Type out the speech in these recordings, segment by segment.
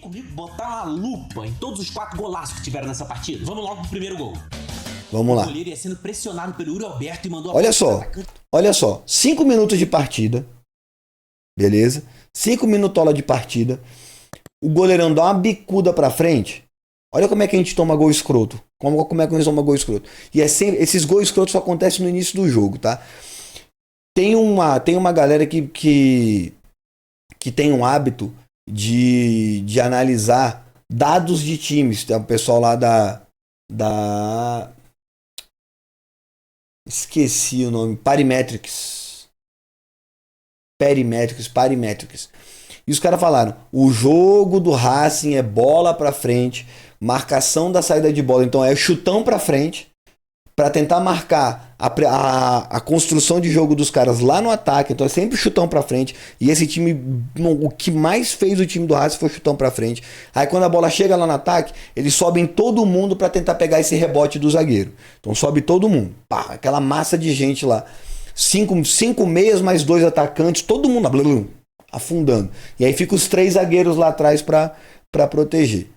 comigo botar uma lupa em todos os 4 golaços que tiveram nessa partida? Vamos logo pro primeiro gol. Vamos lá. O goleiro ia sendo pressionado pelo Yuri Alberto e mandou a Olha só. 5 minutos de partida. Beleza? 5 minutola de partida. O goleirão dá uma bicuda pra frente. Olha como é que a gente toma gol escroto. Como é que a gente toma gol escroto. E esses gols escrotos só acontecem no início do jogo, tá? Tem uma galera que tem um hábito de analisar dados de times. Tem o pessoal lá da... Esqueci o nome. Parimetrics. E os caras falaram, o jogo do Racing é bola pra frente, marcação da saída de bola, então é chutão pra frente, pra tentar marcar a construção de jogo dos caras lá no ataque, então é sempre chutão pra frente, e esse time, o que mais fez o time do Racing foi chutão pra frente. Aí quando a bola chega lá no ataque, eles sobem todo mundo pra tentar pegar esse rebote do zagueiro, então sobe todo mundo, pá, aquela massa de gente lá, 5 meias mais 2 atacantes, todo mundo afundando. E aí fica os 3 zagueiros lá atrás para proteger,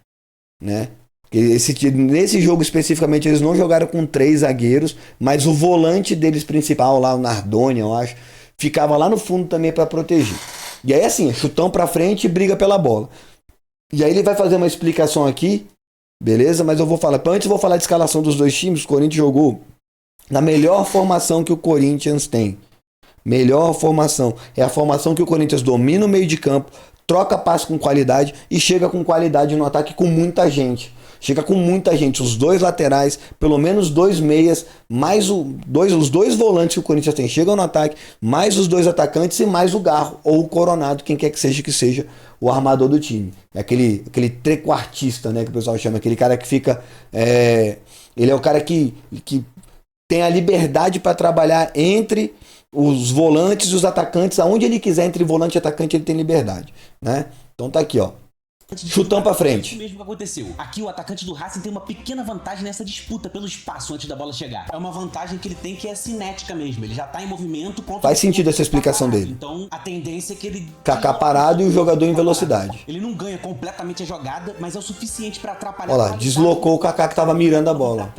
né? Nesse jogo especificamente eles não jogaram com 3 zagueiros, mas o volante deles principal lá, o Nardoni, eu acho, ficava lá no fundo também para proteger. E aí assim, chutão para frente e briga pela bola. E aí ele vai fazer uma explicação aqui, beleza? Mas antes eu vou falar de escalação dos dois times. O Corinthians jogou na melhor formação que o Corinthians tem. Melhor formação. É a formação que o Corinthians domina o meio de campo, troca passe com qualidade e chega com qualidade no ataque com muita gente. Chega com muita gente. Os 2 laterais, pelo menos 2 meias, mais os 2 volantes que o Corinthians tem chegam no ataque, mais os 2 atacantes e mais o Garro ou o Coronado, quem quer que seja o armador do time. É aquele trequartista, né, que o pessoal chama. Aquele cara que fica... ele é o cara que tem a liberdade para trabalhar entre os volantes e os atacantes, aonde ele quiser, entre volante e atacante, ele tem liberdade, né? Então tá aqui, ó. Chutão pra frente. Isso mesmo que aconteceu. Aqui o atacante do Racing tem uma pequena vantagem nessa disputa pelo espaço antes da bola chegar. É uma vantagem que ele tem que é cinética mesmo. Ele já tá em movimento. Faz sentido essa explicação dele. Então a tendência é que ele... Kaká parado e o jogador em velocidade. Ele não ganha completamente a jogada, mas é o suficiente pra atrapalhar. Olha lá, deslocou o Kaká que tava mirando a bola.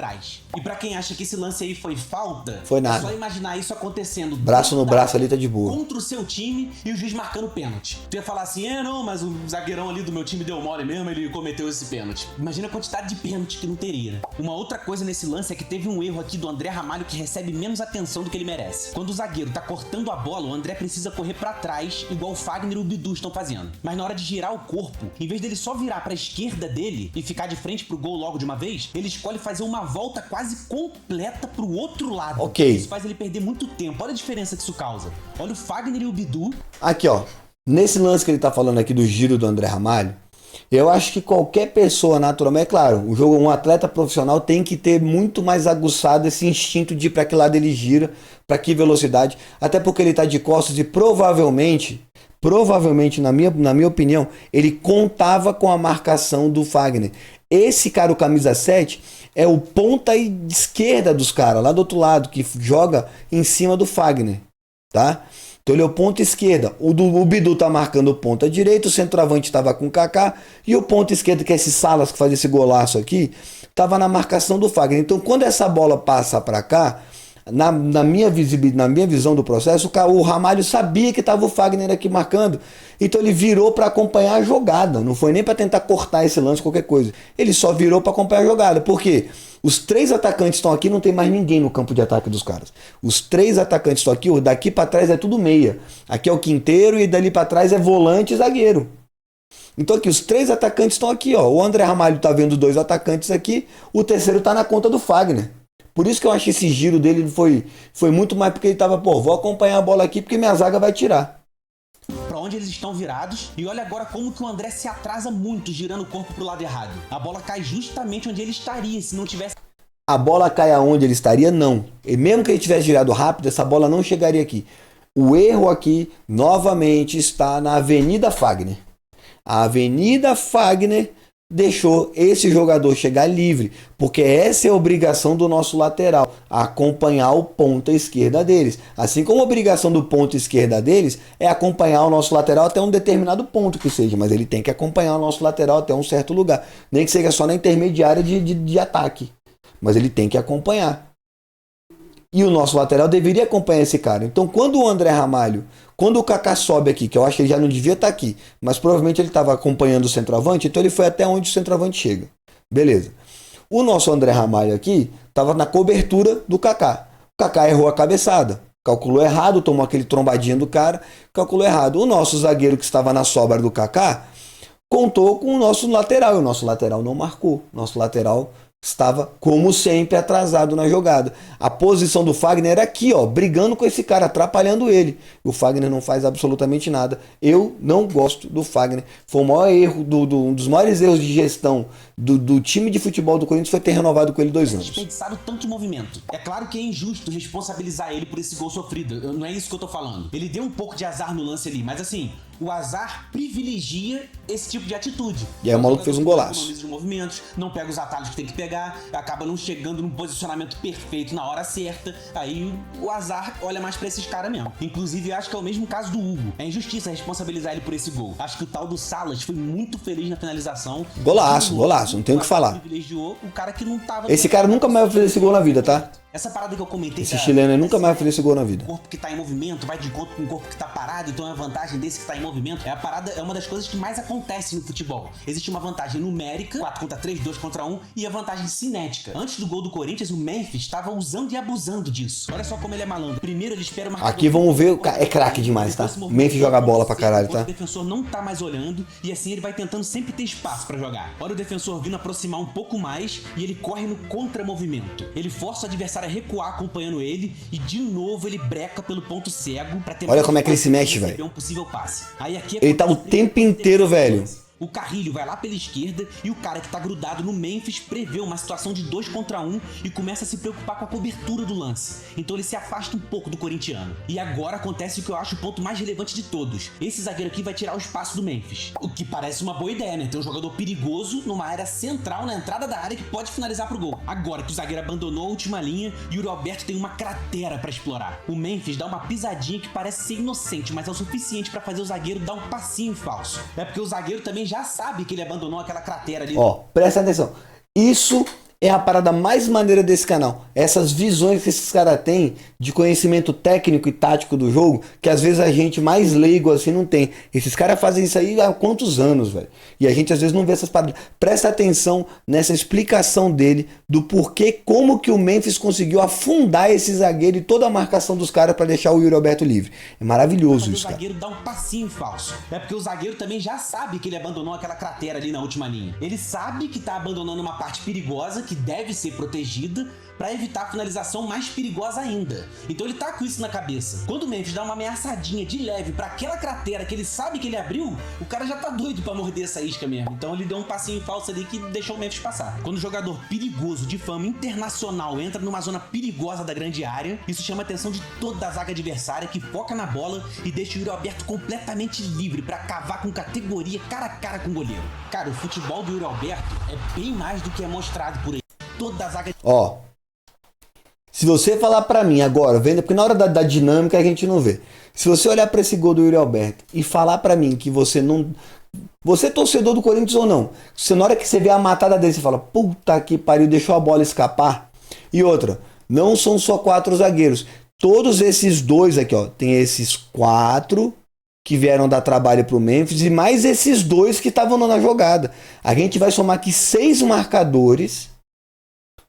E pra quem acha que esse lance aí foi falta, foi nada. É só imaginar isso acontecendo. Braço no braço ali tá de boa. Contra o seu time e o juiz marcando pênalti. Tu ia falar assim, não, mas o zagueirão ali do meu time deu mole mesmo, ele cometeu esse pênalti. Imagina a quantidade de pênalti que não teria, né? Uma outra coisa nesse lance é que teve um erro aqui do André Ramalho que recebe menos atenção do que ele merece. Quando o zagueiro tá cortando a bola, o André precisa correr pra trás, igual o Fagner e o Bidu estão fazendo. Mas na hora de girar o corpo, em vez dele só virar pra esquerda dele e ficar de frente pro gol logo de uma vez, ele escolhe fazer uma volta quase completa pro outro lado. Ok. Isso faz ele perder muito tempo. Olha a diferença que isso causa. Olha o Fagner e o Bidu. Aqui, ó. Nesse lance que ele tá falando aqui do giro do André Ramalho, eu acho que qualquer pessoa, naturalmente, é claro, um atleta profissional tem que ter muito mais aguçado esse instinto de ir para que lado ele gira, para que velocidade, até porque ele tá de costas e provavelmente, na minha opinião, ele contava com a marcação do Fagner. Esse cara, o camisa 7, é o ponta esquerda dos caras, lá do outro lado, que joga em cima do Fagner, tá? Então ele é o ponta esquerda. O Bidu tá marcando o ponta direito, o centroavante tava com o Kaká, e o ponta esquerdo, que é esse Salas que faz esse golaço aqui, tava na marcação do Fagner. Então quando essa bola passa para cá, na minha visão do processo, o Ramalho sabia que estava o Fagner aqui marcando, então ele virou para acompanhar a jogada, não foi nem para tentar cortar esse lance, qualquer coisa, ele só virou para acompanhar a jogada, porque os 3 atacantes estão aqui, não tem mais ninguém no campo de ataque dos caras, os 3 atacantes estão aqui, daqui para trás é tudo meia, aqui é o Quinteiro e dali para trás é volante e zagueiro. Então aqui os 3 atacantes estão aqui, ó. O André Ramalho tá vendo 2 atacantes aqui, o terceiro tá na conta do Fagner. Por isso que eu acho que esse giro dele foi muito mais porque ele tava, vou acompanhar a bola aqui porque minha zaga vai tirar. Pra onde eles estão virados, e olha agora como que o André se atrasa muito girando o corpo pro lado errado. A bola cai justamente onde ele estaria, se não tivesse... A bola cai aonde ele estaria? Não. E mesmo que ele tivesse girado rápido, essa bola não chegaria aqui. O erro aqui, novamente, está na Avenida Fagner. A Avenida Fagner deixou esse jogador chegar livre, porque essa é a obrigação do nosso lateral, acompanhar o ponta esquerda deles. Assim como a obrigação do ponta esquerda deles é acompanhar o nosso lateral até um determinado ponto que seja, mas ele tem que acompanhar o nosso lateral até um certo lugar, nem que seja só na intermediária de ataque, mas ele tem que acompanhar. E o nosso lateral deveria acompanhar esse cara. Então, quando o André Ramalho, quando o Kaká sobe aqui, que eu acho que ele já não devia estar aqui, mas provavelmente ele estava acompanhando o centroavante, então ele foi até onde o centroavante chega. Beleza. O nosso André Ramalho aqui estava na cobertura do Kaká. O Kaká errou a cabeçada, calculou errado, tomou aquele trombadinho do cara, calculou errado. O nosso zagueiro que estava na sobra do Kaká contou com o nosso lateral, e o nosso lateral não marcou. Nosso lateral estava, como sempre, atrasado na jogada. A posição do Fagner era aqui, ó, brigando com esse cara, atrapalhando ele. O Fagner não faz absolutamente nada. Eu não gosto do Fagner. Foi o maior erro, um dos maiores erros de gestão do time de futebol do Corinthians foi ter renovado com ele 2 anos. Desperdiçado tanto de movimento. É claro que é injusto responsabilizar ele por esse gol sofrido. Não é isso que eu tô falando. Ele deu um pouco de azar no lance ali, mas assim, o azar privilegia esse tipo de atitude. E aí o maluco fez um golaço. Os movimentos, não pega os atalhos que tem que pegar, acaba não chegando num posicionamento perfeito na hora certa. Aí o azar olha mais pra esses caras mesmo. Inclusive, eu acho que é o mesmo caso do Hugo. É injustiça responsabilizar ele por esse gol. Acho que o tal do Salas foi muito feliz na finalização. Golaço, não tem o que falar. Privilegiou o cara que não tava. Esse cara nunca mais vai fazer esse gol na vida, tá? Essa parada que eu comentei. Esse chileno aí nunca mais vai fazer esse gol na vida. O corpo que tá em movimento vai de encontro com o corpo que tá parado, então é a vantagem desse que tá em movimento. É a parada, é uma das coisas que mais acontece no futebol. Existe uma vantagem numérica, 4 contra 3, 2 contra 1, e a vantagem cinética. Antes do gol do Corinthians, o Memphis estava usando e abusando disso. Olha só como ele é malandro. Primeiro ele espera uma. Aqui vamos ver, é craque demais, tá? Memphis joga bola pra caralho, tá? O defensor não tá mais olhando e assim ele vai tentando sempre ter espaço pra jogar. Olha o defensor vindo aproximar um pouco mais e ele corre no contramovimento. Ele força o adversário a recuar acompanhando ele e de novo ele breca pelo ponto cego pra tentar. Olha como é que ele se mexe, velho. Um possível passe. Aí aqui ele tá o tempo inteiro, velho. O Carrilho vai lá pela esquerda e o cara que tá grudado no Memphis prevê uma situação de 2 contra 1 e começa a se preocupar com a cobertura do lance. Então ele se afasta um pouco do corintiano. E agora acontece o que eu acho o ponto mais relevante de todos. Esse zagueiro aqui vai tirar o espaço do Memphis. O que parece uma boa ideia, né? Ter um jogador perigoso numa área central na entrada da área que pode finalizar pro gol. Agora que o zagueiro abandonou a última linha e o Yuri Alberto tem uma cratera pra explorar. O Memphis dá uma pisadinha que parece ser inocente, mas é o suficiente pra fazer o zagueiro dar um passinho falso. É porque o zagueiro também já sabe que ele abandonou aquela cratera ali. Ó, presta atenção. Isso é a parada mais maneira desse canal. Essas visões que esses caras têm de conhecimento técnico e tático do jogo, que às vezes a gente mais leigo assim não tem. Esses caras fazem isso aí há quantos anos, velho? E a gente às vezes não vê essas paradas. Presta atenção nessa explicação dele do porquê, como que o Memphis conseguiu afundar esse zagueiro e toda a marcação dos caras para deixar o Yuri Alberto livre. É maravilhoso isso, cara. O zagueiro dá um passinho falso. É porque o zagueiro também já sabe que ele abandonou aquela cratera ali na última linha. Ele sabe que tá abandonando uma parte perigosa que deve ser protegida para evitar a finalização mais perigosa ainda. Então ele tá com isso na cabeça. Quando o Memphis dá uma ameaçadinha de leve para aquela cratera que ele sabe que ele abriu, o cara já tá doido para morder essa isca mesmo. Então ele deu um passinho falso ali que deixou o Memphis passar. Quando um jogador perigoso de fama internacional entra numa zona perigosa da grande área, isso chama a atenção de toda a zaga adversária que foca na bola e deixa o Yuri Alberto completamente livre para cavar com categoria cara a cara com o goleiro. Cara, o futebol do Yuri Alberto é bem mais do que é mostrado por ele. Toda a zaga. Ó, se você falar pra mim agora, vendo, porque na hora da dinâmica a gente não vê. Se você olhar pra esse gol do Yuri Alberto e falar pra mim que você não... Você é torcedor do Corinthians ou não? Se na hora que você vê a matada dele, você fala, puta que pariu, deixou a bola escapar. E outra, não são só 4 zagueiros. Todos esses dois aqui, ó, tem esses 4 que vieram dar trabalho pro Memphis e mais esses 2 que estavam na jogada. A gente vai somar aqui 6 marcadores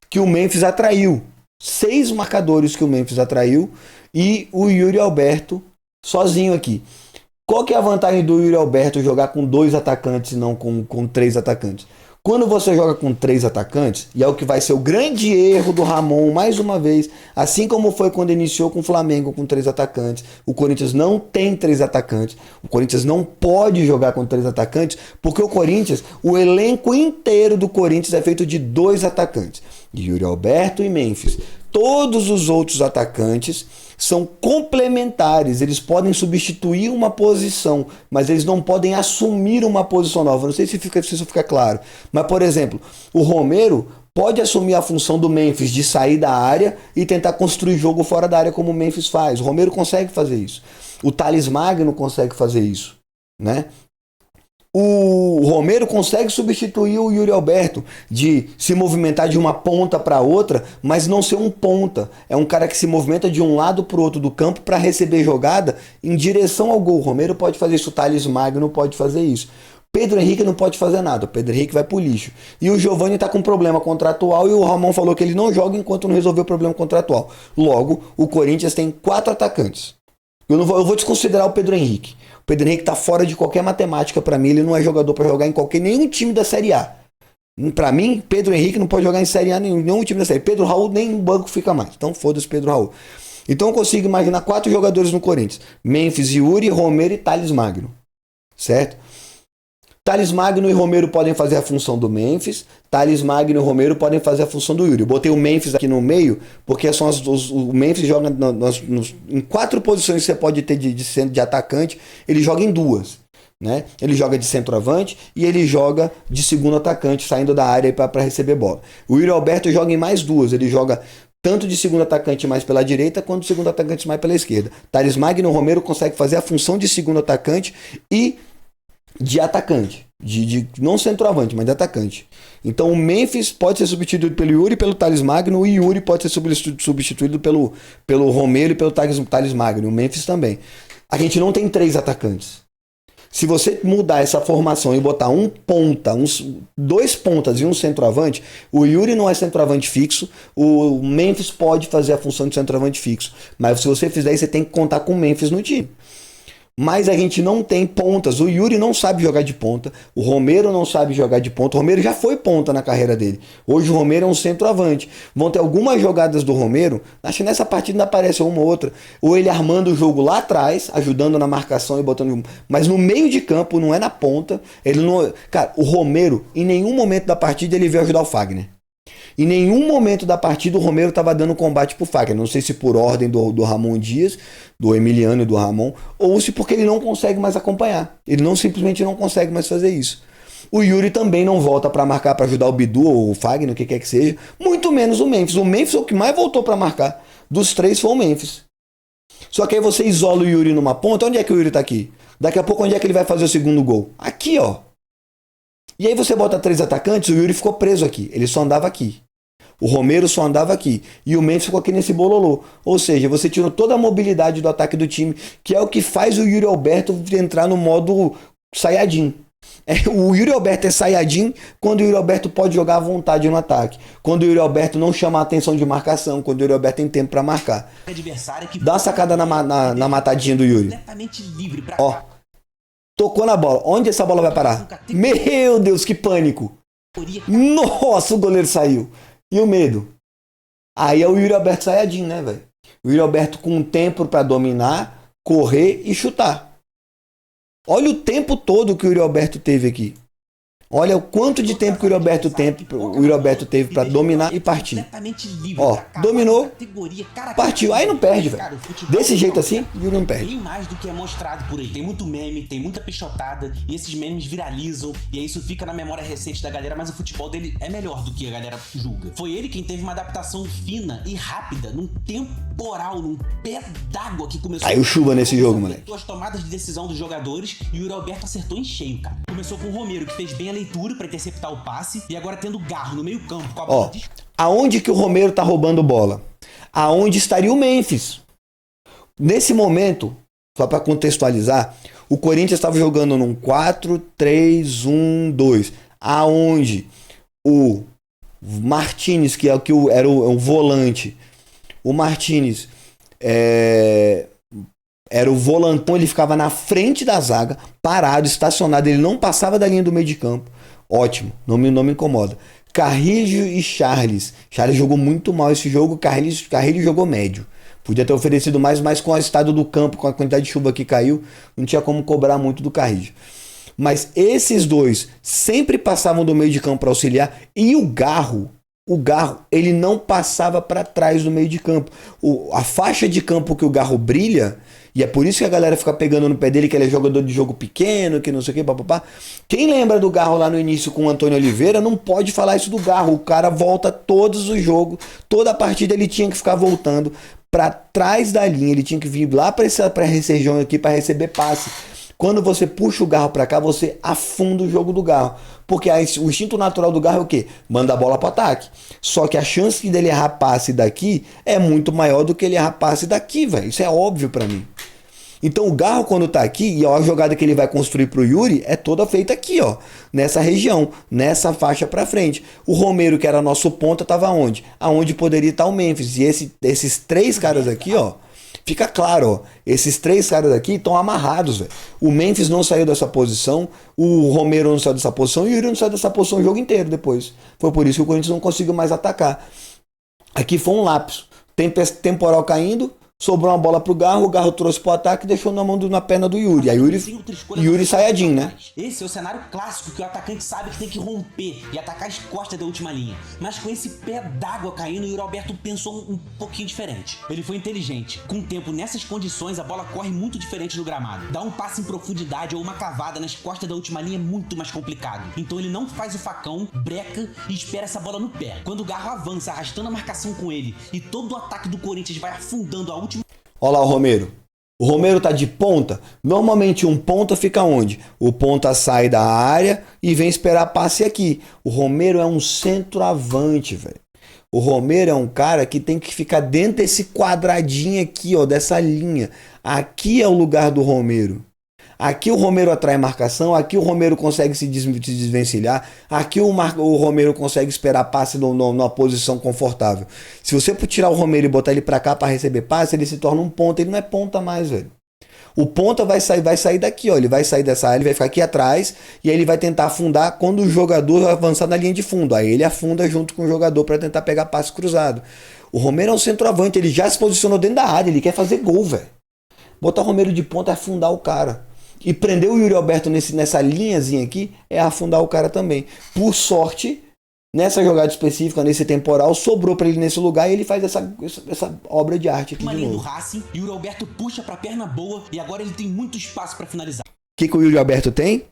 que o Memphis atraiu. 6 marcadores que o Memphis atraiu e o Yuri Alberto sozinho aqui. Qual que é a vantagem do Yuri Alberto jogar com 2 atacantes e não com 3 atacantes? Quando você joga com 3 atacantes, e é o que vai ser o grande erro do Ramon, mais uma vez, assim como foi quando iniciou com o Flamengo com 3 atacantes, o Corinthians não tem 3 atacantes, o Corinthians não pode jogar com 3 atacantes, porque o Corinthians, o elenco inteiro do Corinthians é feito de 2 atacantes, Yuri Alberto e Memphis. Todos os outros atacantes são complementares, eles podem substituir uma posição, mas eles não podem assumir uma posição nova. Não sei se isso fica claro, mas por exemplo, o Romero pode assumir a função do Memphis de sair da área e tentar construir jogo fora da área como o Memphis faz. O Romero consegue fazer isso. O Thales Magno consegue fazer isso, né? O Romero consegue substituir o Yuri Alberto de se movimentar de uma ponta para outra, mas não ser um ponta. É um cara que se movimenta de um lado para o outro do campo para receber jogada em direção ao gol. O Romero pode fazer isso, o Thales Magno pode fazer isso. Pedro Henrique não pode fazer nada, o Pedro Henrique vai pro lixo. E o Giovani tá com problema contratual e o Ramon falou que ele não joga enquanto não resolver o problema contratual. Logo, o Corinthians tem 4 atacantes. Eu vou desconsiderar o Pedro Henrique. O Pedro Henrique tá fora de qualquer matemática pra mim, ele não é jogador pra jogar em nenhum time da Série A. Pra mim, Pedro Henrique não pode jogar em Série A nenhum time da Série A. Pedro Raul nem no banco fica mais. Então foda-se Pedro Raul. Então eu consigo imaginar 4 jogadores no Corinthians. Memphis, Yuri, Romero e Thales Magno. Certo? Thales Magno e Romero podem fazer a função do Memphis. Thales Magno e Romero podem fazer a função do Yuri. Eu botei o Memphis aqui no meio, porque são o Memphis joga em 4 posições que você pode ter de atacante. Ele joga em 2. Né? Ele joga de centroavante e ele joga de segundo atacante, saindo da área para receber bola. O Yuri Alberto joga em mais 2. Ele joga tanto de segundo atacante mais pela direita, quanto de segundo atacante mais pela esquerda. Thales Magno e Romero conseguem fazer a função de segundo atacante e de atacante, de não centroavante, mas de atacante. Então o Memphis pode ser substituído pelo Yuri e pelo Thales Magno, e o Yuri pode ser substituído pelo Romero e pelo Thales Magno, o Memphis também. A gente não tem 3 atacantes. Se você mudar essa formação e botar um ponta, 2 pontas e um centroavante, o Yuri não é centroavante fixo, o Memphis pode fazer a função de centroavante fixo. Mas se você fizer isso, você tem que contar com o Memphis no time. Mas a gente não tem pontas. O Yuri não sabe jogar de ponta. O Romero não sabe jogar de ponta. O Romero já foi ponta na carreira dele. Hoje o Romero é um centroavante. Vão ter algumas jogadas do Romero. Acho que nessa partida ainda aparece uma ou outra. Ou ele armando o jogo lá atrás, ajudando na marcação e botando. Mas no meio de campo, não é na ponta. Ele não. Cara, o Romero, em nenhum momento da partida, ele veio ajudar o Fagner. Em nenhum momento da partida o Romero estava dando combate pro Fagner. Não sei se por ordem do Ramon Dias, do Emiliano e do Ramon, ou se porque ele não consegue mais acompanhar. Ele simplesmente não consegue mais fazer isso. O Yuri também não volta para marcar para ajudar o Bidu ou o Fagner, o que quer que seja. Muito menos o Memphis. O Memphis é o que mais voltou para marcar. Dos 3 foi o Memphis. Só que aí você isola o Yuri numa ponta. Onde é que o Yuri tá aqui? Daqui a pouco onde é que ele vai fazer o segundo gol? Aqui, ó. E aí você bota 3 atacantes, o Yuri ficou preso aqui. Ele só andava aqui. O Romero só andava aqui. E o Memphis ficou aqui nesse bololô. Ou seja, você tirou toda a mobilidade do ataque do time, que é o que faz o Yuri Alberto entrar no modo Saiyajin. O Yuri Alberto é Saiyajin quando o Yuri Alberto pode jogar à vontade no ataque. Quando o Yuri Alberto não chama a atenção de marcação. Quando o Yuri Alberto tem tempo para marcar. Dá uma sacada na matadinha do Yuri. Ó. Tocou na bola. Onde essa bola vai parar? Meu Deus, que pânico. Nossa, o goleiro saiu. E o medo? Aí é o Yuri Alberto Saiyajin, né, velho? O Yuri Alberto com tempo para dominar, correr e chutar. Olha o tempo todo que o Yuri Alberto teve aqui. Olha o quanto de tempo que o Yuri Alberto teve para dominar e partir. Ó, dominou, partiu. Aí não perde, velho. Desse jeito assim, o Yuri não perde. Tem mais do que é mostrado por aí. Tem muito meme, tem muita pichotada, e esses memes viralizam, e aí isso fica na memória recente da galera, mas o futebol dele é melhor do que a galera julga. Foi ele quem teve uma adaptação fina e rápida, num temporal, num pé d'água que começou... Caiu chuva nesse jogo, moleque. As tomadas de decisão dos jogadores, e o Yuri Alberto acertou em cheio, cara. Começou com o Romero, que fez bem a leitura para interceptar o passe, e agora tendo Garro no meio campo com a bola. Ó, aonde que o Romero tá roubando bola? Aonde estaria o Memphis? Nesse momento, só para contextualizar, o Corinthians estava jogando num 4-3-1-2, aonde o Martinez, que era o volante, o Martinez era o volantão, ele ficava na frente da zaga, parado, estacionado, ele não passava da linha do meio de campo. Ótimo, não me incomoda. Carrillo e Charles. Charles jogou muito mal esse jogo, Carrillo jogou médio. Podia ter oferecido mais, mas com o estado do campo, com a quantidade de chuva que caiu, não tinha como cobrar muito do Carrillo. Mas esses dois sempre passavam do meio de campo para auxiliar, e o Garro o Garro, ele não passava para trás do meio de campo. A faixa de campo que o Garro brilha, e é por isso que a galera fica pegando no pé dele, que ele é jogador de jogo pequeno, que não sei o que, papapá. Quem lembra do Garro lá no início com o Antônio Oliveira, não pode falar isso do Garro. O cara volta todos os jogos, toda a partida ele tinha que ficar voltando para trás da linha, ele tinha que vir lá para essa região aqui para receber passe. Quando você puxa o Garro para cá, você afunda o jogo do Garro. Porque o instinto natural do Garro é o quê? Manda a bola para ataque. Só que a chance dele errar passe daqui é muito maior do que ele errar passe daqui, velho. Isso é óbvio para mim. Então o Garro, quando tá aqui, e a jogada que ele vai construir pro Yuri é toda feita aqui, ó. Nessa região, nessa faixa pra frente. O Romero, que era nosso ponta, tava onde? Aonde poderia estar o Memphis. E esses três caras aqui, ó, fica claro, ó. Esses três caras aqui estão amarrados, velho. O Memphis não saiu dessa posição, o Romero não saiu dessa posição e o Yuri não saiu dessa posição o jogo inteiro depois. Foi por isso que o Corinthians não conseguiu mais atacar. Aqui foi um lapso. Temporal caindo. Sobrou uma bola pro Garro, o Garro trouxe pro ataque e deixou na perna do Yuri. Aí Yuri Sayajin, né? Esse é o cenário clássico que o atacante sabe que tem que romper e atacar as costas da última linha. Mas com esse pé d'água caindo, o Yuri Alberto pensou um pouquinho diferente. Ele foi inteligente. Com o tempo, nessas condições, a bola corre muito diferente no gramado. Dar um passe em profundidade ou uma cavada nas costas da última linha é muito mais complicado. Então ele não faz o facão, breca e espera essa bola no pé. Quando o Garro avança, arrastando a marcação com ele e todo o ataque do Corinthians vai afundando a última. Olha lá o Romero. O Romero tá de ponta. Normalmente um ponta fica onde? O ponta sai da área e vem esperar passe aqui. O Romero é um centroavante, velho. O Romero é um cara que tem que ficar dentro desse quadradinho aqui, ó, dessa linha. Aqui é o lugar do Romero. Aqui o Romero atrai marcação, aqui o Romero consegue se desvencilhar, aqui o Romero consegue esperar passe numa posição confortável. Se você tirar o Romero e botar ele pra cá pra receber passe, ele se torna um ponta, ele não é ponta mais, velho. O ponta vai sair daqui, ó, ele vai sair dessa área, ele vai ficar aqui atrás e aí ele vai tentar afundar quando o jogador avançar na linha de fundo. Aí ele afunda junto com o jogador para tentar pegar passe cruzado. O Romero é um centroavante, ele já se posicionou dentro da área, ele quer fazer gol, velho. Botar o Romero de ponta é afundar o cara. E prender o Yuri Alberto nessa linhazinha aqui é afundar o cara também. Por sorte, nessa jogada específica, nesse temporal, sobrou para ele nesse lugar e ele faz essa obra de arte aqui de novo. Do Racing, Yuri Alberto puxa para perna boa e agora ele tem muito espaço para finalizar. O que o Yuri Alberto tem?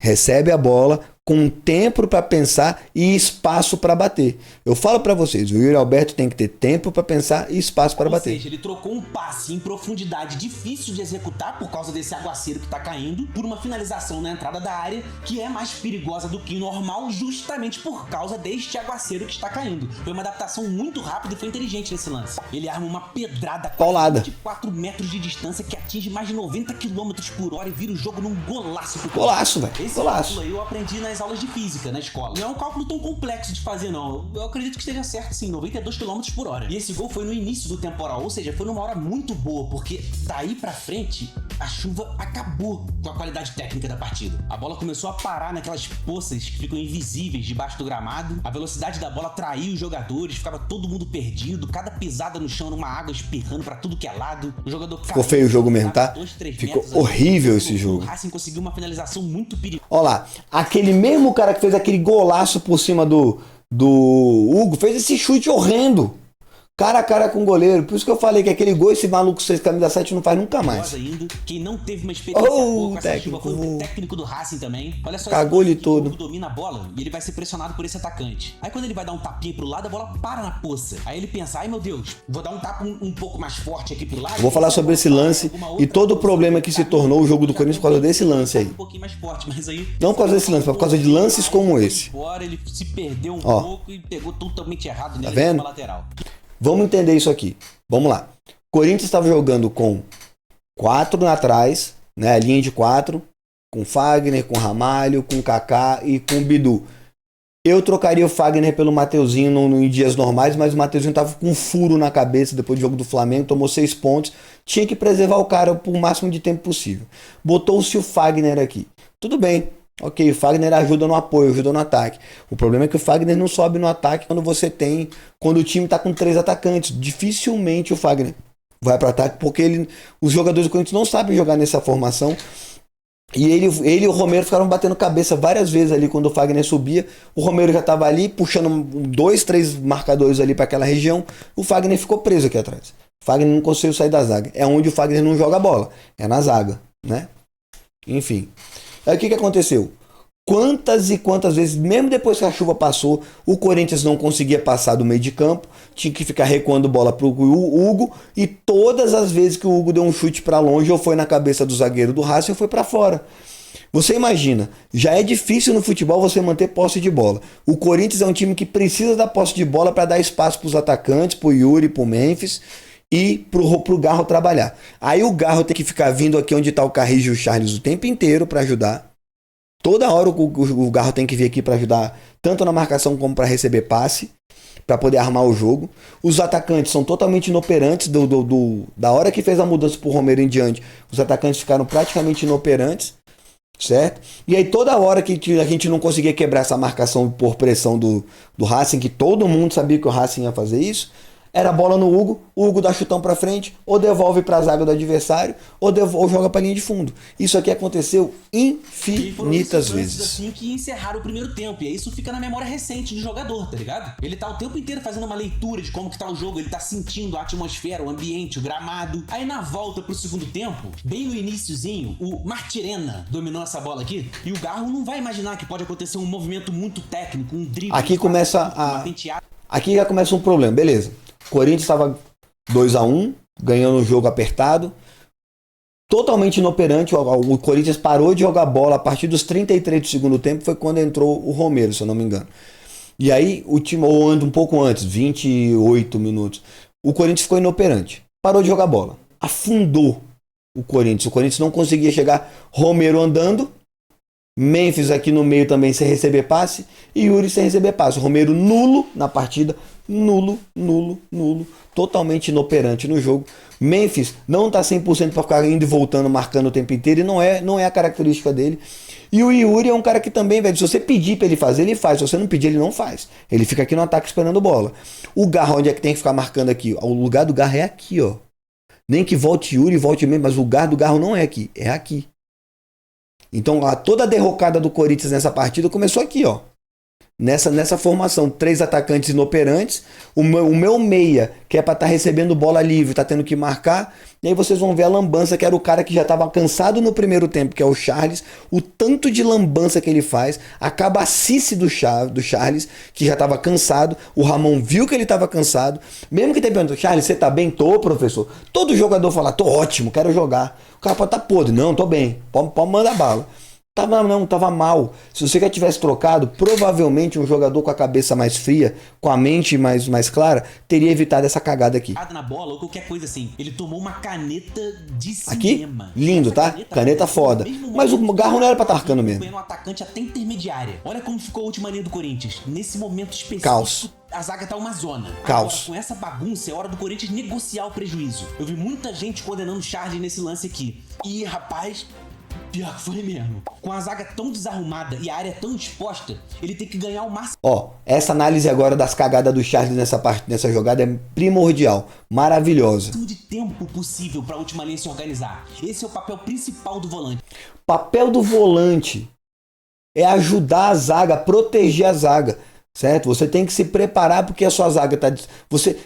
Recebe a bola com tempo para pensar e espaço para bater. Eu falo para vocês, o Yuri Alberto tem que ter tempo para pensar e espaço para bater. Ou seja, ele trocou um passe em profundidade difícil de executar por causa desse aguaceiro que tá caindo, por uma finalização na entrada da área que é mais perigosa do que o normal justamente por causa deste aguaceiro que está caindo. Foi uma adaptação muito rápida e foi inteligente nesse lance. Ele arma uma pedrada paulada de 4 metros de distância que atinge mais de 90 km por hora e vira o jogo num golaço. Golaço, velho. Esse cálculo aí eu aprendi nas aulas de física na escola. Não é um cálculo tão complexo de fazer, não. Eu acredito que esteja certo, sim, 92 km por hora. E esse gol foi no início do temporal, ou seja, foi numa hora muito boa, porque daí pra frente, a chuva acabou com a qualidade técnica da partida. A bola começou a parar naquelas poças que ficam invisíveis debaixo do gramado. A velocidade da bola traiu os jogadores, ficava todo mundo perdido. Cada pisada no chão era uma água espirrando pra tudo que é lado. O jogador ficou feio o jogo mesmo, tá? Ficou horrível esse jogo. O Racing conseguiu uma finalização muito perigosa. Olha lá, aquele mesmo cara que fez aquele golaço por cima do Hugo fez esse chute horrendo. Cara a cara com o goleiro. Por isso que eu falei que aquele gol, esse maluco 6 camisa 7 não faz nunca mais. Ainda. Quem não teve uma experiência boa com essa chuva foi o técnico do Racing também. Olha só, cagou ele todo. O Hugo domina a bola e ele vai ser pressionado por esse atacante. Aí quando ele vai dar um tapinha pro lado, a bola para na poça. Aí ele pensa, ai meu Deus, vou dar um tapa um pouco mais forte aqui pro lado. Vou falar sobre esse lance e todo o problema que se tornou o jogo do Corinthians por causa desse lance aí. Um pouquinho mais forte, mas aí não por causa desse lance, mas por causa de lances como esse. Ele se perdeu um pouco e pegou totalmente errado nele, tá vendo? Na lateral. Vamos entender isso aqui. Vamos lá. Corinthians estava jogando com 4 atrás, né? A linha de 4, com Fagner, com Ramalho, com Kaká e com Bidu. Eu trocaria o Fagner pelo Mateuzinho em dias normais, mas o Mateuzinho estava com um furo na cabeça depois do jogo do Flamengo, tomou 6 pontos, tinha que preservar o cara por o máximo de tempo possível. Botou-se o Fagner aqui. Tudo bem. Ok, o Fagner ajuda no apoio, ajuda no ataque. O problema é que o Fagner não sobe no ataque quando o time tá com 3 atacantes. Dificilmente o Fagner vai para ataque porque os jogadores do Corinthians não sabem jogar nessa formação E ele e o Romero ficaram batendo cabeça várias vezes ali quando o Fagner subia. O Romero já estava ali puxando 2, 3 marcadores ali para aquela região. O Fagner ficou preso aqui atrás. O Fagner não conseguiu sair da zaga. É onde o Fagner não joga bola. É na zaga, né? Enfim. Aí o que aconteceu? Quantas e quantas vezes, mesmo depois que a chuva passou, o Corinthians não conseguia passar do meio de campo, tinha que ficar recuando bola pro Hugo, e todas as vezes que o Hugo deu um chute para longe, ou foi na cabeça do zagueiro do Racing, ou foi para fora. Você imagina, já é difícil no futebol você manter posse de bola. O Corinthians é um time que precisa da posse de bola para dar espaço para os atacantes, pro Yuri, pro Memphis e pro Garro trabalhar. Aí o Garro tem que ficar vindo aqui onde tá o Carrijo e o Charles o tempo inteiro para ajudar. Toda hora o Garro tem que vir aqui para ajudar, tanto na marcação como para receber passe, para poder armar o jogo. Os atacantes são totalmente inoperantes. Da hora que fez a mudança pro Romero em diante, os atacantes ficaram praticamente inoperantes, certo? E aí toda hora que a gente não conseguia quebrar essa marcação por pressão do Racing, que todo mundo sabia que o Racing ia fazer isso, era bola no Hugo, o Hugo dá chutão pra frente, ou devolve pra zaga do adversário, ou joga pra linha de fundo. Isso aqui aconteceu infinitas vezes. Assim que encerraram o primeiro tempo, e aí isso fica na memória recente do jogador, tá ligado? Ele tá o tempo inteiro fazendo uma leitura de como que tá o jogo, ele tá sentindo a atmosfera, o ambiente, o gramado. Aí na volta pro segundo tempo, bem no iniciozinho, o Martirena dominou essa bola aqui, e o Garro não vai imaginar que pode acontecer um movimento muito técnico, um drible. Aqui já começa um problema, beleza. O Corinthians estava 2-1, ganhando o jogo apertado, totalmente inoperante. O Corinthians parou de jogar bola a partir dos 33 do segundo tempo, foi quando entrou o Romero, se eu não me engano. E aí o time, ou anda um pouco antes, 28 minutos, o Corinthians ficou inoperante, parou de jogar bola, afundou o Corinthians não conseguia chegar. Romero andando, Memphis aqui no meio também sem receber passe, e Yuri sem receber passe. Romero nulo na partida, nulo, totalmente inoperante no jogo. Memphis não tá 100% para ficar indo e voltando, marcando o tempo inteiro, e não é a característica dele. E o Yuri é um cara que também, velho, se você pedir para ele fazer, ele faz. Se você não pedir, ele não faz. Ele fica aqui no ataque esperando bola. O Garro, onde é que tem que ficar marcando aqui? O lugar do Garro é aqui, ó. Nem que volte Yuri, volte mesmo, mas o lugar do Garro não é aqui, é aqui. Então toda a derrocada do Corinthians nessa partida começou aqui, ó. Nessa formação, 3 atacantes inoperantes, o meu meia, que é para estar recebendo bola livre, tá tendo que marcar, e aí vocês vão ver a lambança, que era o cara que já estava cansado no primeiro tempo, que é o Charles, o tanto de lambança que ele faz, a cabacice do Charles, que já estava cansado, o Ramon viu que ele estava cansado, mesmo que tenha perguntado, Charles, você tá bem? Tô, professor. Todo jogador fala, tô ótimo, quero jogar. O cara pode estar podre, não, tô bem, pode mandar bala. Tava mal. Se você já tivesse trocado, provavelmente um jogador com a cabeça mais fria, com a mente mais clara, teria evitado essa cagada aqui. Na bola ou qualquer coisa assim. Ele tomou uma caneta de cinema. Aqui? Lindo, tá? Caneta foda. Mas o Garro não era pra estar marcando mesmo. Um atacante até intermediária. Olha como ficou a última linha do Corinthians. Nesse momento específico. Caos. A zaga tá uma zona. Caos. Agora, com essa bagunça, é hora do Corinthians negociar o prejuízo. Eu vi muita gente condenando o Charles nesse lance aqui. E, rapaz, pior que foi mesmo. Com a zaga tão desarrumada e a área tão exposta, ele tem que ganhar o máximo. Ó, essa análise agora das cagadas do Charles nessa jogada é primordial, maravilhosa. De tempo possível para a última linha se organizar. Esse é o papel principal do volante. O papel do volante é ajudar a zaga, proteger a zaga. Certo? Você tem que se preparar porque a sua zaga tá...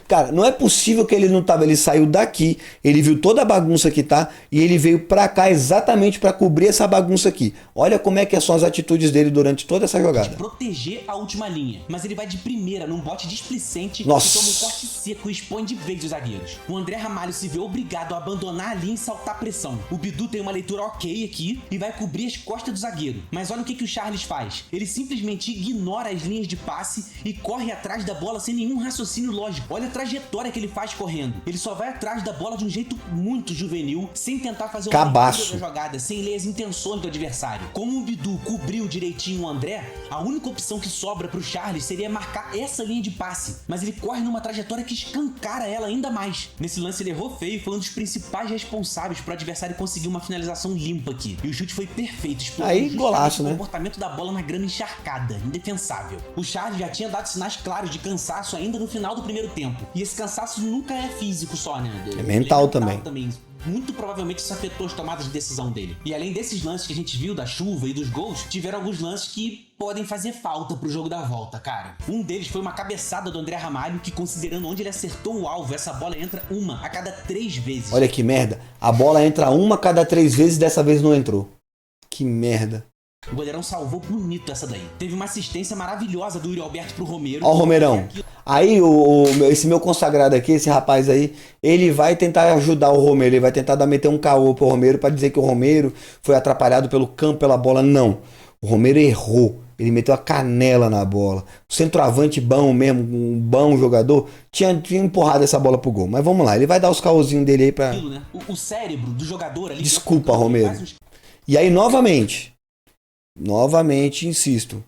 Cara, não é possível que ele não tava... Ele saiu daqui, ele viu toda a bagunça que tá e ele veio pra cá exatamente pra cobrir essa bagunça aqui. Olha como é que são as atitudes dele durante toda essa jogada. Proteger a última linha, mas ele vai de primeira num bote displicente. Nossa. E toma um corte seco e expõe de vez os zagueiros. O André Ramalho se vê obrigado a abandonar a linha e saltar a pressão. O Bidu tem uma leitura ok aqui e vai cobrir as costas do zagueiro. Mas olha o que o Charles faz. Ele simplesmente ignora as linhas de passe e corre atrás da bola sem nenhum raciocínio lógico. Olha a trajetória que ele faz correndo. Ele só vai atrás da bola de um jeito muito juvenil, sem tentar fazer uma leitura da jogada, sem ler as intenções do adversário. Como o Bidu cobriu direitinho o André, a única opção que sobra pro Charles seria marcar essa linha de passe. Mas ele corre numa trajetória que escancara ela ainda mais. Nesse lance ele errou feio e foi um dos principais responsáveis pro adversário conseguir uma finalização limpa aqui. E o chute foi perfeito. Aí golaço, né? O comportamento da bola na grama encharcada, indefensável. O Charles já tinha dado sinais claros de cansaço ainda no final do primeiro tempo. E esse cansaço nunca é físico só, né? É mental também. muito provavelmente isso afetou as tomadas de decisão dele. E além desses lances que a gente viu, da chuva e dos gols, tiveram alguns lances que podem fazer falta pro jogo da volta, cara. Um deles foi uma cabeçada do André Ramalho, que considerando onde ele acertou o alvo, essa bola entra uma a cada 3 vezes. Olha que merda. A bola entra uma a cada 3 vezes e dessa vez não entrou. Que merda. O goleirão salvou bonito essa daí. Teve uma assistência maravilhosa do Yuri Alberto pro Romero. Ó o Romerão. Aí esse meu consagrado aqui, esse rapaz aí, ele vai tentar ajudar o Romero. Ele vai tentar meter um caô pro Romero pra dizer que o Romero foi atrapalhado pelo campo, pela bola. Não. O Romero errou. Ele meteu a canela na bola. O centroavante bom mesmo, um bom jogador, tinha empurrado essa bola pro gol. Mas vamos lá, ele vai dar os caôzinhos dele aí pra... Né? O cérebro do jogador ali... Desculpa, Romero. E aí, novamente, insisto,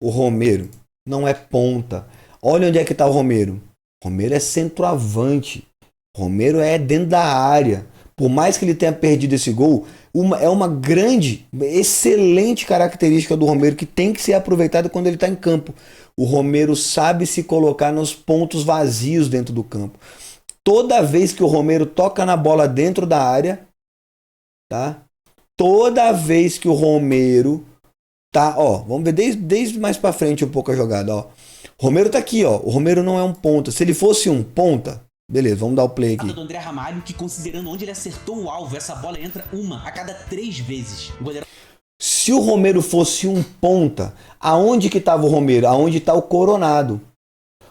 o Romero não é ponta. Olha onde é que tá o Romero. O Romero é centroavante. O Romero é dentro da área. Por mais que ele tenha perdido esse gol, é uma grande, excelente característica do Romero que tem que ser aproveitada quando ele está em campo. O Romero sabe se colocar nos pontos vazios dentro do campo. Toda vez que o Romero toca na bola dentro da área, tá? Toda vez que o Romero tá, ó, vamos ver desde mais para frente um pouco a jogada, ó. O Romero tá aqui, ó. O Romero não é um ponta. Se ele fosse um ponta, beleza, vamos dar o play aqui. Do André Ramalho, que considerando onde ele acertou o alvo, essa bola entra uma a cada 3 vezes. O goleirão... Se o Romero fosse um ponta, aonde que tava o Romero? Aonde tá o Coronado?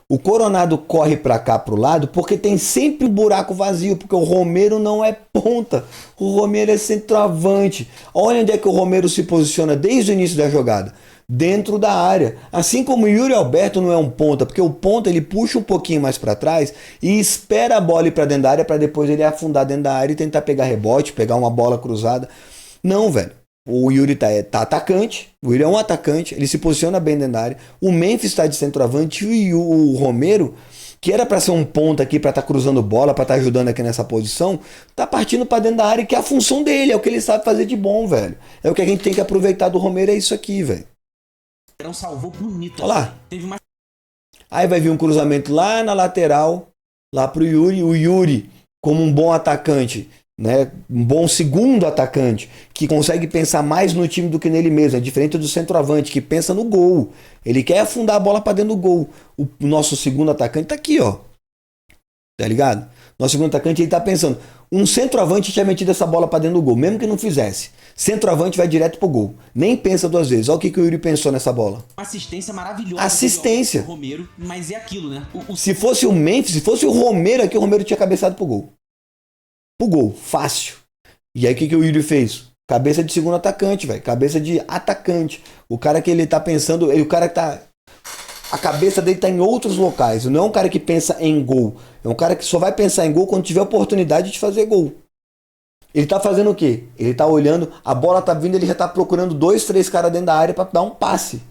O Coronado corre para cá pro lado porque tem sempre um buraco vazio, porque o Romero não é ponta. O Romero é centroavante. Olha onde é que o Romero se posiciona desde o início da jogada. Dentro da área. Assim como o Yuri Alberto não é um ponta, porque o ponta ele puxa um pouquinho mais para trás e espera a bola ir para dentro da área para depois ele afundar dentro da área e tentar pegar rebote, pegar uma bola cruzada. Não, velho. O Yuri tá atacante, o Yuri é um atacante, ele se posiciona bem dentro da área. O Memphis está de centroavante e o Romero, que era para ser um ponta aqui, para estar cruzando bola, para estar ajudando aqui nessa posição, tá partindo para dentro da área, que é a função dele, é o que ele sabe fazer de bom, velho. É o que a gente tem que aproveitar do Romero, é isso aqui, velho. Salvou bonito. Olha lá. Aí vai vir um cruzamento lá na lateral, lá pro Yuri. O Yuri, como um bom atacante, né, um bom segundo atacante, que consegue pensar mais no time do que nele mesmo, é diferente do centroavante, que pensa no gol. Ele quer afundar a bola para dentro do gol. O nosso segundo atacante tá aqui, ó. Tá ligado? Nosso segundo atacante, ele tá pensando, um centroavante tinha metido essa bola para dentro do gol, mesmo que não fizesse. Centroavante vai direto pro gol. Nem pensa 2 vezes. Olha o que o Yuri pensou nessa bola. Uma assistência maravilhosa. Assistência. Romero, mas é aquilo, né? Se fosse o Memphis, se fosse o Romero aqui, o Romero tinha cabeçado pro gol. Pro gol, fácil. E aí o que o Yuri fez? Cabeça de segundo atacante, velho. Cabeça de atacante. O cara que ele tá pensando, o cara que tá... A cabeça dele tá em outros locais. Não é um cara que pensa em gol. É um cara que só vai pensar em gol quando tiver oportunidade de fazer gol. Ele tá fazendo o quê? Ele tá olhando, a bola tá vindo, ele já tá procurando 2, 3 caras dentro da área para dar um passe.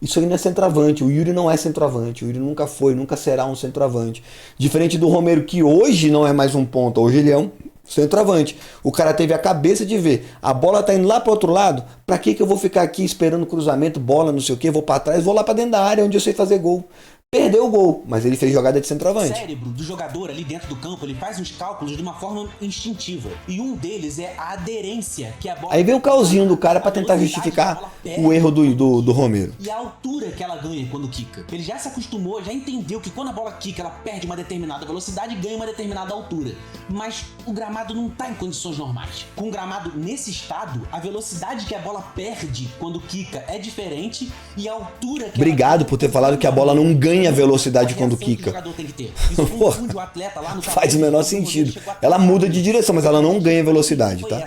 Isso aí não é centroavante. O Yuri não é centroavante. O Yuri nunca foi, nunca será um centroavante. Diferente do Romero, que hoje não é mais um ponta. Hoje ele é um centroavante. O cara teve a cabeça de ver. A bola tá indo lá pro outro lado. Pra que eu vou ficar aqui esperando cruzamento, bola, não sei o que? Vou para trás, vou lá para dentro da área onde eu sei fazer gol. Perdeu o gol, mas ele fez jogada de centroavante. O cérebro do jogador ali dentro do campo, ele faz os cálculos de uma forma instintiva. E um deles é a aderência que a bola... Aí vem o cauzinho do cara pra tentar justificar o erro do Romero. E a altura que ela ganha quando quica. Ele já se acostumou, já entendeu que quando a bola quica, ela perde uma determinada velocidade e ganha uma determinada altura. Mas o gramado não tá em condições normais. Com o gramado nesse estado, a velocidade que a bola perde quando quica é diferente e a altura que... Obrigado por ter falado que a bola não ganha velocidade quando quica. Faz o menor sentido. Ela muda de direção, mas ela não ganha velocidade, tá?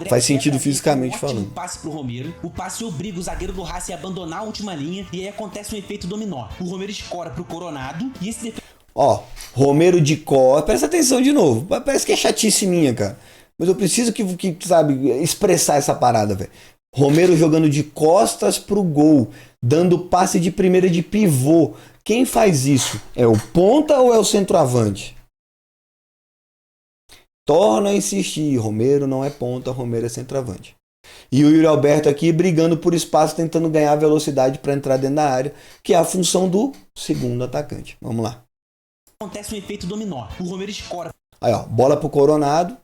Faz sentido fisicamente falando. Passe pro Romero, o passe obriga o zagueiro do Racing a abandonar a última linha e aí acontece um efeito dominó. O Romero escora pro Coronado e esse efeito... Ó, Romero de cor, presta atenção de novo. Parece que é chatice minha, cara. Mas eu preciso que sabe, expressar essa parada, velho. Romero jogando de costas pro gol, dando passe de primeira de pivô. Quem faz isso? É o ponta ou é o centroavante? Torna a insistir, Romero não é ponta, Romero é centroavante. E o Yuri Alberto aqui brigando por espaço, tentando ganhar velocidade para entrar dentro da área, que é a função do segundo atacante. Vamos lá. Acontece um efeito dominó. O Romero escora. Aí, ó, bola pro Coronado.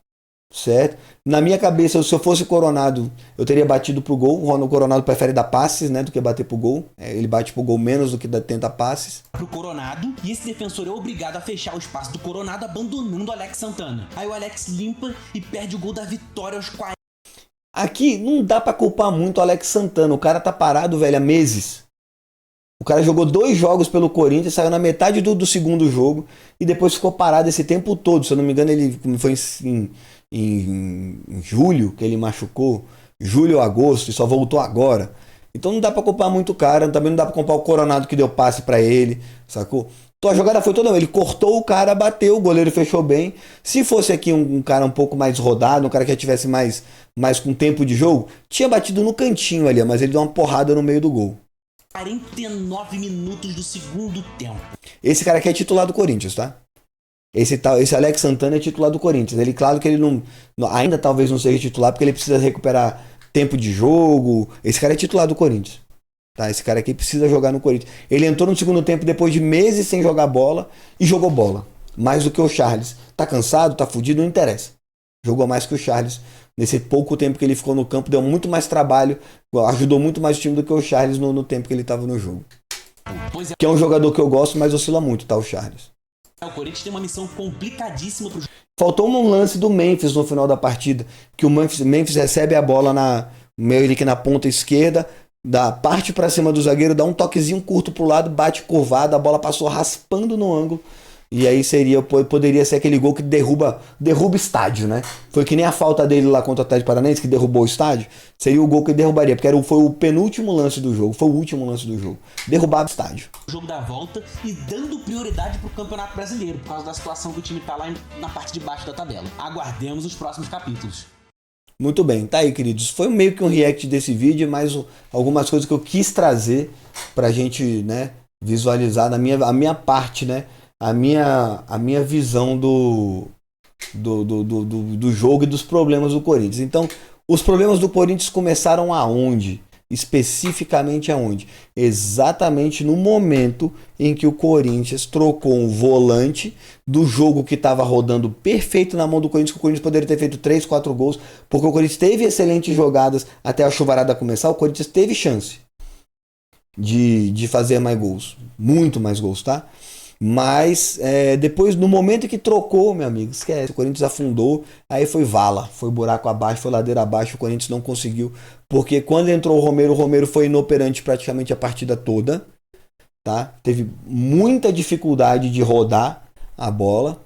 certo? Na minha cabeça, se eu fosse Coronado, eu teria batido pro gol. O Ronald Coronado prefere dar passes, né, do que bater pro gol. Ele bate pro gol menos do que tenta passes. Pro Coronado, e esse defensor é obrigado a fechar o espaço do Coronado, abandonando o Alex Santana. Aí o Alex limpa e perde o gol da vitória aos 40. Aqui não dá pra culpar muito o Alex Santana. O cara tá parado, velho, há meses. O cara jogou 2 jogos pelo Corinthians, saiu na metade do segundo jogo e depois ficou parado esse tempo todo. Se eu não me engano, ele foi em julho que ele machucou. Julho ou agosto, e só voltou agora. Então não dá pra culpar muito o cara. Também não dá pra culpar o Coronado que deu passe pra ele, sacou? Então a jogada foi toda. Ele cortou o cara, bateu, o goleiro fechou bem. Se fosse aqui um cara um pouco mais rodado, um cara que já tivesse mais com tempo de jogo, tinha batido no cantinho ali, mas ele deu uma porrada no meio do gol. 49 minutos do segundo tempo. Esse cara aqui é titular do Corinthians, tá? Esse Alex Santana é titular do Corinthians. Ele, claro que ele ainda talvez não seja titular, porque ele precisa recuperar tempo de jogo. Esse cara é titular do Corinthians. Tá? Esse cara aqui precisa jogar no Corinthians. Ele entrou no segundo tempo depois de meses sem jogar bola e jogou bola. Mais do que o Charles. Tá cansado, tá fudido, não interessa. Jogou mais que o Charles. Nesse pouco tempo que ele ficou no campo, deu muito mais trabalho, ajudou muito mais o time do que o Charles no tempo que ele estava no jogo. Que é um jogador que eu gosto, mas oscila muito, tá, o Charles. O Corinthians tem uma missão complicadíssima pro jogo. Faltou um lance do Memphis no final da partida, que o Memphis recebe a bola meio que na ponta esquerda, parte para cima do zagueiro, dá um toquezinho curto pro lado, bate curvado, a bola passou raspando no ângulo. E aí poderia ser aquele gol que derruba estádio, né? Foi que nem a falta dele lá contra o Atlético Paranaense, que derrubou o estádio. Seria o gol que derrubaria, porque foi o penúltimo lance do jogo. Foi o último lance do jogo. Derrubava o estádio. O jogo da volta e dando prioridade pro Campeonato Brasileiro, por causa da situação que o time tá lá na parte de baixo da tabela. Aguardemos os próximos capítulos. Muito bem, tá aí, queridos. Foi meio que um react desse vídeo, mas algumas coisas que eu quis trazer pra gente, né, visualizar a minha parte, né? A minha visão do jogo e dos problemas do Corinthians. Então, os problemas do Corinthians começaram aonde? Especificamente aonde? Exatamente no momento em que o Corinthians trocou um volante do jogo que estava rodando perfeito na mão do Corinthians, que o Corinthians poderia ter feito 3, 4 gols, porque o Corinthians teve excelentes jogadas até a chuvarada começar, o Corinthians teve chance de fazer mais gols, muito mais gols, tá? Mas depois, no momento que trocou, meu amigo, esquece, o Corinthians afundou, aí foi vala, foi buraco abaixo, foi ladeira abaixo, o Corinthians não conseguiu, porque quando entrou o Romero foi inoperante praticamente a partida toda, tá? Teve muita dificuldade de rodar a bola,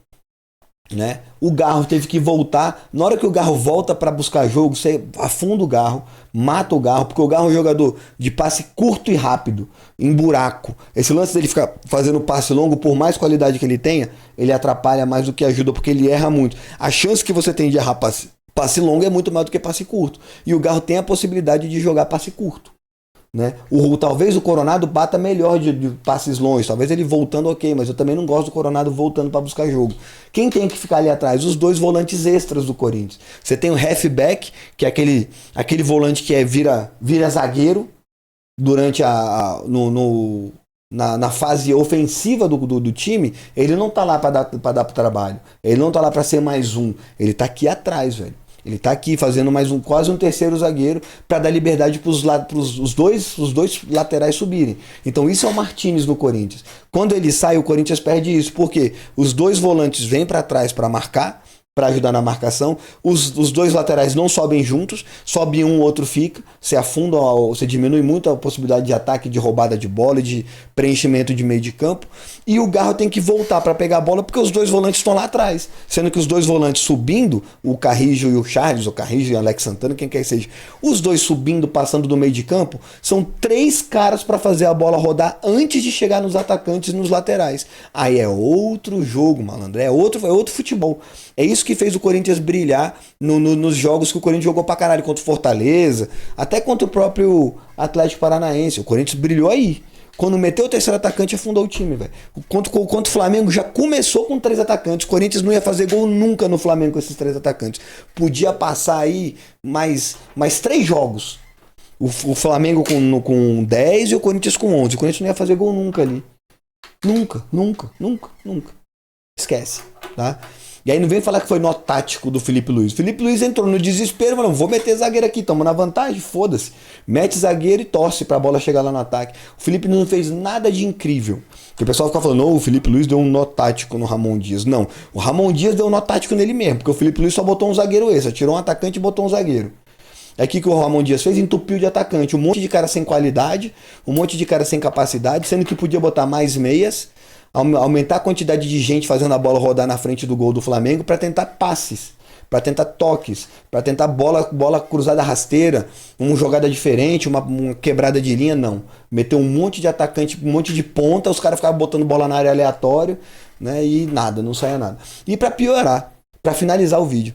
né? O Garro teve que voltar. Na hora que o Garro volta para buscar jogo, você afunda o Garro, mata o Garro, porque o Garro é um jogador de passe curto e rápido, em buraco. Esse lance dele ficar fazendo passe longo, por mais qualidade que ele tenha, ele atrapalha mais do que ajuda, porque ele erra muito. A chance que você tem de errar passe longo é muito maior do que passe curto. E o Garro tem a possibilidade de jogar passe curto, né? Talvez o Coronado bata melhor de passes longos, talvez ele voltando ok, mas eu também não gosto do Coronado voltando para buscar jogo. Quem tem que ficar ali atrás? Os 2 volantes extras do Corinthians. Você tem o halfback, que é aquele volante que vira zagueiro durante na fase ofensiva do time. Ele não tá lá para dar pro trabalho, ele não tá lá para ser mais um, ele tá aqui atrás, velho. Ele tá aqui fazendo quase um terceiro zagueiro para dar liberdade para os dois laterais subirem. Então isso é o Martínez no Corinthians. Quando ele sai, o Corinthians perde isso, porque os 2 volantes vêm para trás para marcar, para ajudar na marcação. Os 2 laterais não sobem juntos, sobe um, o outro fica. Você afunda, você diminui muito a possibilidade de ataque, de roubada de bola, de preenchimento de meio de campo. E o Garro tem que voltar para pegar a bola porque os 2 volantes estão lá atrás. Sendo que os 2 volantes subindo, o Carrijo e o Charles, o Carrijo e o Alex Santana, quem quer que seja, os 2 subindo, passando do meio de campo, são 3 caras para fazer a bola rodar antes de chegar nos atacantes e nos laterais. Aí é outro jogo, malandro. É outro futebol. É isso que fez o Corinthians brilhar nos jogos que o Corinthians jogou pra caralho, contra o Fortaleza, até contra o próprio Atlético Paranaense. O Corinthians brilhou aí. Quando meteu o terceiro atacante, afundou o time, velho. Contra o Flamengo já começou com 3 atacantes. O Corinthians não ia fazer gol nunca no Flamengo com esses 3 atacantes. Podia passar aí mais 3 jogos. O Flamengo com 10 e o Corinthians com 11. O Corinthians não ia fazer gol nunca ali. Nunca. Esquece, tá? E aí não vem falar que foi nó tático do Felipe Luiz. O Felipe Luiz entrou no desespero, falou, vou meter zagueiro aqui, tamo na vantagem, foda-se. Mete zagueiro e torce pra bola chegar lá no ataque. O Felipe Luiz não fez nada de incrível. Porque o pessoal fica falando, o Felipe Luiz deu um nó tático no Ramon Dias. Não, o Ramon Dias deu um nó tático nele mesmo, porque o Felipe Luiz só botou um zagueiro extra, tirou um atacante e botou um zagueiro. É aqui que o Ramon Dias fez, entupiu de atacante, um monte de cara sem qualidade, um monte de cara sem capacidade, sendo que podia botar mais meias, aumentar a quantidade de gente fazendo a bola rodar na frente do gol do Flamengo para tentar passes, para tentar toques, para tentar bola cruzada rasteira, uma jogada diferente, uma quebrada de linha, não. Meteu um monte de atacante, um monte de ponta, os caras ficavam botando bola na área aleatório, né, e nada, não saía nada. E para piorar, para finalizar o vídeo,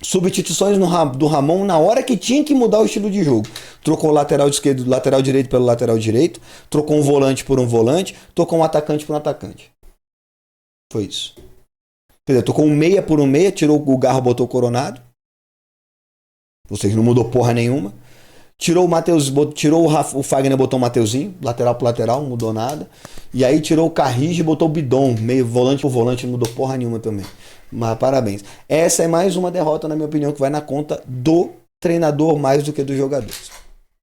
substituições do Ramon na hora que tinha que mudar o estilo de jogo. Trocou o lateral esquerdo, lateral direito pelo lateral direito, trocou um volante por um volante, trocou um atacante por um atacante. Foi isso. Quer dizer, trocou um meia por um meia, tirou o Garro, botou o Coronado. Ou seja, não mudou porra nenhuma. Tirou o Matheus, tirou o Fagner, botou o Mateuzinho, lateral por lateral, não mudou nada. E aí tirou o Carrige e botou o Bidon, meio volante por volante, não mudou porra nenhuma também. Mas parabéns. Essa é mais uma derrota, na minha opinião, que vai na conta do treinador mais do que dos jogadores.